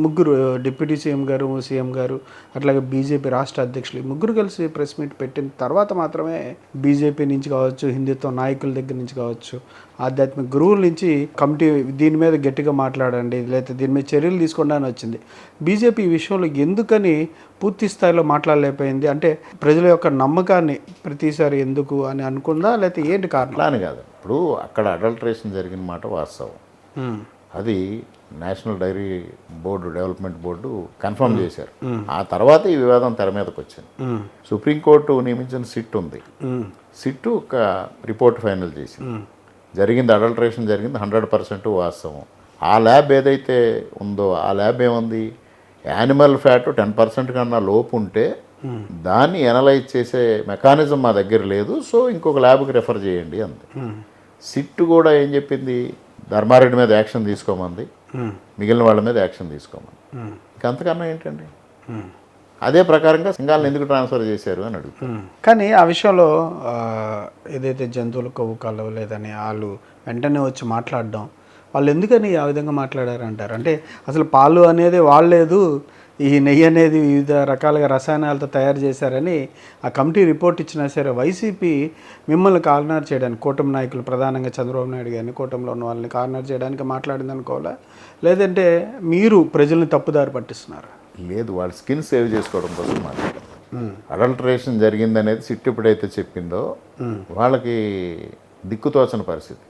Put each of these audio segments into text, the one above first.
ముగ్గురు deputy CM గారు, CM గారు, అట్లాగే బీజేపీ రాష్ట్ర అధ్యక్షులు ముగ్గురు కలిసి ప్రెస్ మీట్ పెట్టిన తర్వాత మాత్రమే బీజేపీ నుంచి కావచ్చు, హిందుత్వ నాయకుల దగ్గర నుంచి కావచ్చు, ఆధ్యాత్మిక గురువుల నుంచి కమిటీ దీని మీద గట్టిగా మాట్లాడండి, లేకపోతే దీని మీద చర్యలు తీసుకోండి అని వచ్చింది. బీజేపీ ఈ విషయంలో ఎందుకని పూర్తి స్థాయిలో మాట్లాడలేకపోయింది? అంటే ప్రజల యొక్క నమ్మకాన్ని ప్రతిసారి ఎందుకు అని అనుకుందా, లేకపోతే ఏంటి కారణం? అని కాదు. ఇప్పుడు అక్కడ అడల్టరేషన్ జరిగిన మాట వాస్తవం. అది national dairy board, development board confirm చేశారు. ఆ తర్వాత ఈ వివాదం తెర మీదకి వచ్చింది. సుప్రీంకోర్టు నియమించిన సిట్ ఉంది. సిట్ ఒక రిపోర్ట్ ఫైనల్ చేసింది. జరిగింది అడల్టరేషన్ జరిగింది, 100% వాస్తవం. ఆ ల్యాబ్ ఏదైతే ఉందో ఆ ల్యాబ్ ఏముంది, యానిమల్ ఫ్యాట్ 10% కన్నా లోపు ఉంటే దాన్ని ఎనలైజ్ చేసే మెకానిజం మా దగ్గర లేదు, సో ఇంకొక ల్యాబ్కి రెఫర్ చేయండి అంది. సిట్ కూడా ఏం చెప్పింది, ధర్మారెడ్డి మీద యాక్షన్ తీసుకోమంది, మిగిలిన వాళ్ళ మీద యాక్షన్ తీసుకోమంది. ఇంకంతకన్నా ఏంటండి? అదే ప్రకారంగా సింగాలను ఎందుకు ట్రాన్స్ఫర్ చేశారు అని అడుగుతారు. కానీ ఆ విషయంలో ఏదైతే జంతువుల కొవ్వు కలవలేదని వాళ్ళు వెంటనే వచ్చి మాట్లాడడం, వాళ్ళు ఎందుకని ఆ విధంగా మాట్లాడారంటారు? అంటే అసలు పాలు అనేది వాడలేదు, ఈ నెయ్యి అనేది వివిధ రకాలుగా రసాయనాలతో తయారు చేశారని ఆ కమిటీ రిపోర్ట్ ఇచ్చినా సరే వైసీపీ మిమ్మల్ని కార్నర్ చేయడానికి, కూటమి నాయకులు ప్రధానంగా చంద్రబాబు నాయుడు గారిని, కూటమిలో ఉన్న వాళ్ళని కార్నర్ చేయడానికి మాట్లాడింది అనుకోవాలా, లేదంటే మీరు ప్రజల్ని తప్పుదారి పట్టిస్తున్నారు? లేదు, వాళ్ళ స్కిన్ సేవ్ చేసుకోవడం కోసం మాట్లాడారు. అడల్టరేషన్ జరిగిందనేది సిట్ ఎప్పుడైతే చెప్పిందో వాళ్ళకి దిక్కుతోచని పరిస్థితి,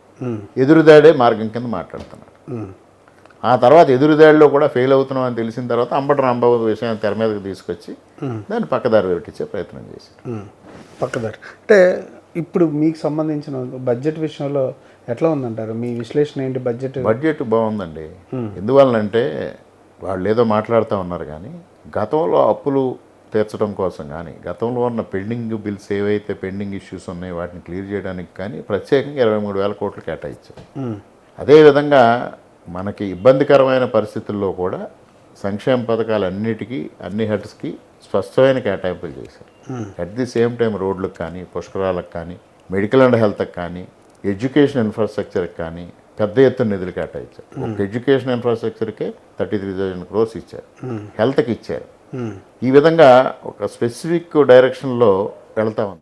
ఎదురుదాడే మార్గం కింద మాట్లాడుతున్నారు. ఆ తర్వాత ఎదురుదాడిలో కూడా ఫెయిల్ అవుతున్నాం అని తెలిసిన తర్వాత అంబటి రాంబాబు విషయాన్ని తెర మీదకి తీసుకొచ్చి దాన్ని పక్కదారి పెట్టించే ప్రయత్నం చేశారు. పక్కదారి అంటే ఇప్పుడు మీకు సంబంధించిన బడ్జెట్ విషయంలో ఎట్లా ఉందంటారు? మీ విశ్లేషణ ఏంటి? బడ్జెట్ బాగుందండి. ఎందువల్లంటే వాళ్ళు ఏదో మాట్లాడుతూ ఉన్నారు, కానీ గతంలో అప్పులు తీర్చడం కోసం కానీ, గతంలో ఉన్న పెండింగ్ బిల్స్ ఏవైతే పెండింగ్ ఇష్యూస్ ఉన్నాయో వాటిని క్లియర్ చేయడానికి కానీ ప్రత్యేకంగా 23,000 కోట్లు కేటాయించారు. అదేవిధంగా మనకి ఇబ్బందికరమైన పరిస్థితుల్లో కూడా సంక్షేమ పథకాలన్నిటికీ, అన్ని హెడ్స్కి స్పష్టమైన కేటాయింపులు చేశారు. అట్ ది సేమ్ టైం రోడ్లకు కానీ, పుష్కరాలకు కానీ, మెడికల్ అండ్ హెల్త్కి కానీ, ఎడ్యుకేషన్ ఇన్ఫ్రాస్ట్రక్చర్కి కానీ పెద్ద ఎత్తున నిధులు కేటాయించారు. ఒక ఎడ్యుకేషన్ ఇన్ఫ్రాస్ట్రక్చర్కే 33,000 crores ఇచ్చారు, హెల్త్కి ఇచ్చారు. ఈ విధంగా ఒక స్పెసిఫిక్ డైరెక్షన్లో వెళ్తా ఉంది.